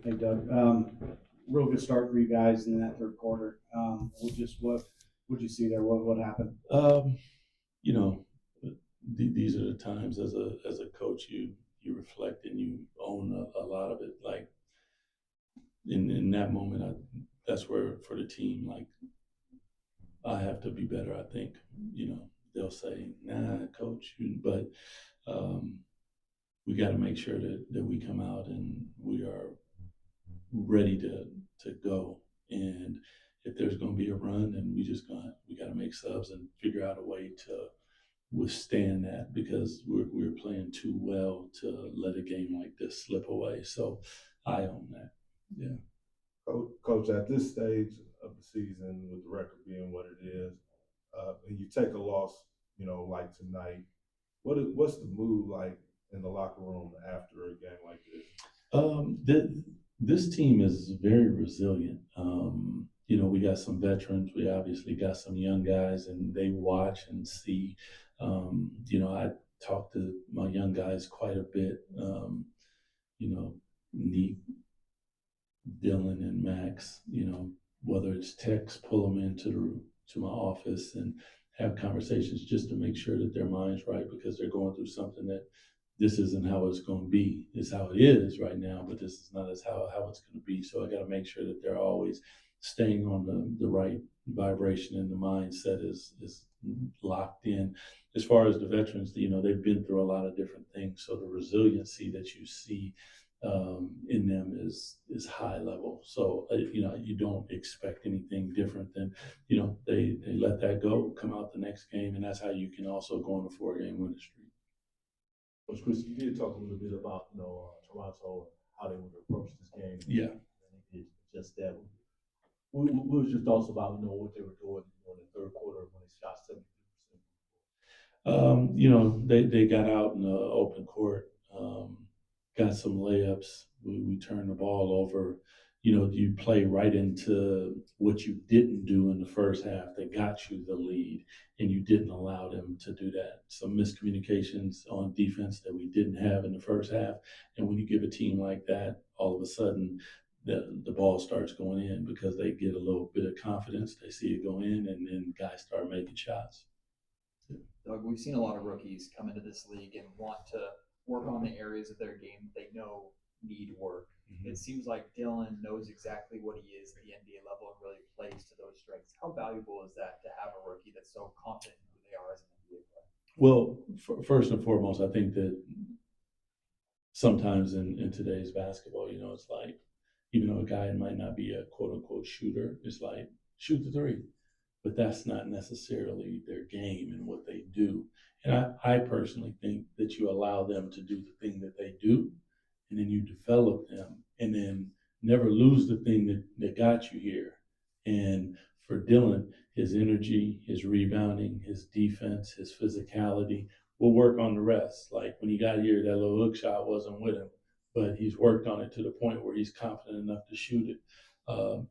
Hey, Doug. Real good start for you guys in that third quarter. What'd you see there? What happened? You know, these are the times as a coach you reflect and you own a lot of it. Like in that moment, that's where for the team, like I have to be better. I think they'll say, "Nah, coach," but um, we got to make sure that we come out and we are ready to go. And if there's going to be a run, then we got to make subs and figure out a way to withstand that because we're playing too well to let a game like this slip away. So I own that. Yeah. Coach, at this stage of the season, with the record being what it is, and you take a loss, like tonight, what's the mood like in the locker room after a game like this? This team is very resilient. We got some veterans. We obviously got some young guys, and they watch and see. I talk to my young guys quite a bit. Neek, Dylan, and Max. Whether it's text, pull them to my office and have conversations just to make sure that their mind's right because they're going through something that this isn't how it's going to be. It's how it is right now, but this is not as how it's going to be. So I got to make sure that they're always staying on the right vibration and the mindset is locked in. As far as the veterans, they've been through a lot of different things. So the resiliency that you see in them is high level. So you don't expect anything different than they let that go, come out the next game, and that's how you can also go on a 4-game winning streak. Coach Chris, you did talk a little bit about Toronto, how they would approach this game. Yeah, and they did just that. What was your thoughts about what they were doing in the third quarter when they shot 73%? They got out in the open court, got some layups. We turned the ball over. You play right into what you didn't do in the first half that got you the lead, and you didn't allow them to do that. Some miscommunications on defense that we didn't have in the first half. And when you give a team like that, all of a sudden, the ball starts going in because they get a little bit of confidence. They see it go in, and then guys start making shots. Doug, we've seen a lot of rookies come into this league and want to work on the areas of their game they know need work. Mm-hmm. It seems like Dylan knows exactly what he is at the NBA level and really plays to those strengths. How valuable is that to have a rookie that's so confident in who they are as an NBA player? Well, first and foremost, I think that sometimes in today's basketball, it's like, even though a guy might not be a quote unquote shooter, it's like, shoot the three. But that's not necessarily their game and what they do. And I personally think that you allow them to do the thing that they do, and then you develop them, and then never lose the thing that got you here. And for Dylan, his energy, his rebounding, his defense, his physicality, we'll work on the rest. Like when he got here, that little hook shot wasn't with him, but he's worked on it to the point where he's confident enough to shoot it.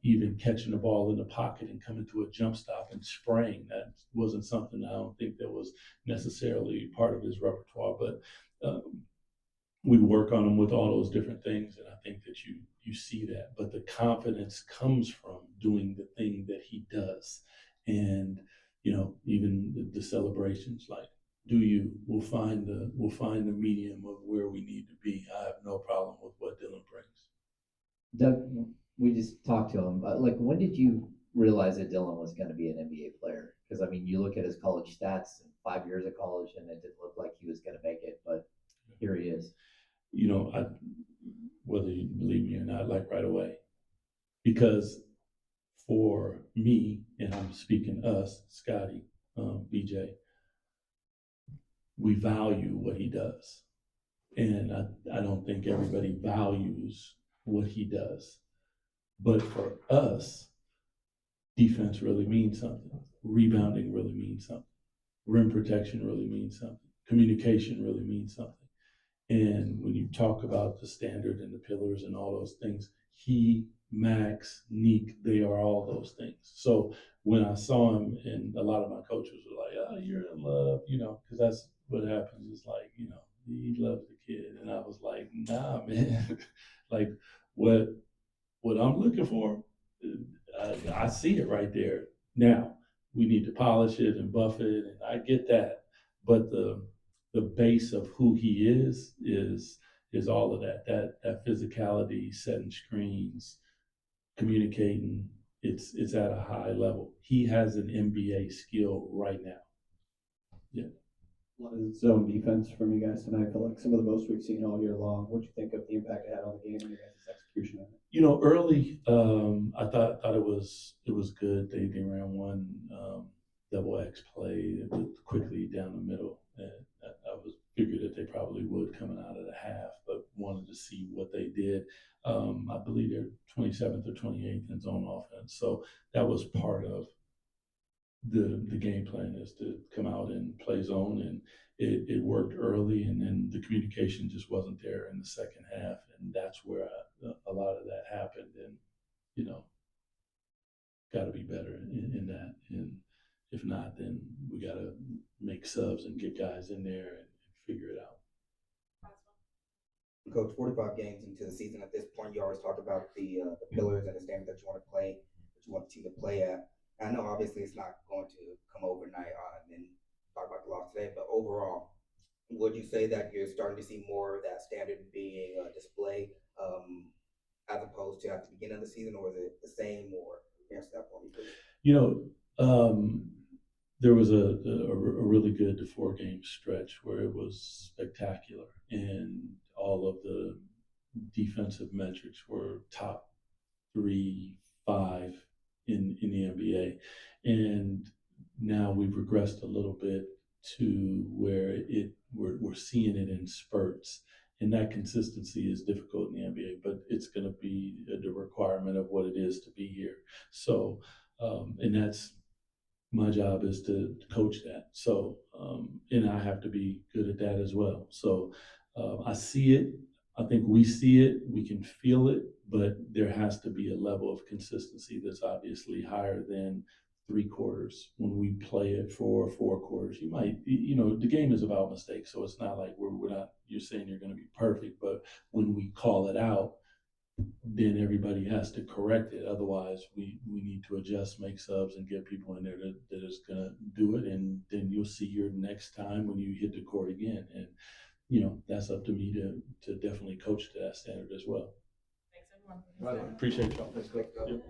Even catching the ball in the pocket and coming to a jump stop and spraying. That wasn't something I don't think that was necessarily part of his repertoire, but we work on him with all those different things, and I think that you see that. But the confidence comes from doing the thing that he does, and even the celebrations, like we'll find the medium of where we need to be. I have no problem with what Dylan brings. Doug, we just talked to him. Like, when did you realize that Dylan was going to be an NBA player? Because I mean, you look at his college stats, 5 years of college, and it didn't look like he was going to make it, but here he is. Whether you believe me or not, like right away, because for me, and I'm speaking us, Scottie, BJ, we value what he does, and I don't think everybody values what he does. But for us, defense really means something. Rebounding really means something. Rim protection really means something. Communication really means something. And when you talk about the standard and the pillars and all those things, he, Max, Neek, they are all those things. So when I saw him, and a lot of my coaches were like, "Oh, you're in love," because that's what happens. It's like, he loves the kid. And I was like, nah, man. Like what what I'm looking for, I see it right there. Now, we need to polish it and buff it, and I get that. But the base of who he is all of that. That physicality, setting screens, communicating, it's at a high level. He has an NBA skill right now. Yeah. A lot of zone defense from you guys tonight. I feel like some of the most we've seen all year long. What do you think of the impact it had on the game and your guys' execution of it? You know, early, I thought it was good. They ran one double X play with Quickley down the middle, and I was figured that they probably would coming out of the half, but wanted to see what they did. I believe they're 27th or 28th in zone offense, so that was part of the game plan, is to come out and play zone, and it worked early, and then the communication just wasn't there in the second half, and that's where a lot of that happened. And you know, got to be better in that, and if not, then we got to make subs and get guys in there and figure it out. Coach, 45 games into the season at this point, you always talk about the pillars and the standard that you want to play, that you want the team to play at. And I know obviously it's not going to come overnight and then talk about the loss today, but overall, would you say that you're starting to see more of that standard being displayed as opposed to at the beginning of the season, or is it the same, or answer that for me, please? You know, there was a really good 4-game stretch where it was spectacular, and all of the defensive metrics were top 3, 5 in the NBA. And now we've regressed a little bit to where we're seeing it in spurts. And that consistency is difficult in the NBA, but it's going to be the requirement of what it is to be here. So, and that's my job, is to coach that. So, and I have to be good at that as well. So I see it. I think we see it. We can feel it, but there has to be a level of consistency that's obviously higher than 3 quarters. When we play it for 4 quarters, you might, you know, the game is about mistakes. So it's not like we're not, you're saying you're going to be perfect, but when we call it out, then everybody has to correct it. Otherwise, we need to adjust, make subs, and get people in there that is going to do it. And then you'll see your next time when you hit the court again. And, you know, that's up to me to definitely coach to that standard as well. Thanks, everyone. Right. Appreciate y'all. Let's go. Yep.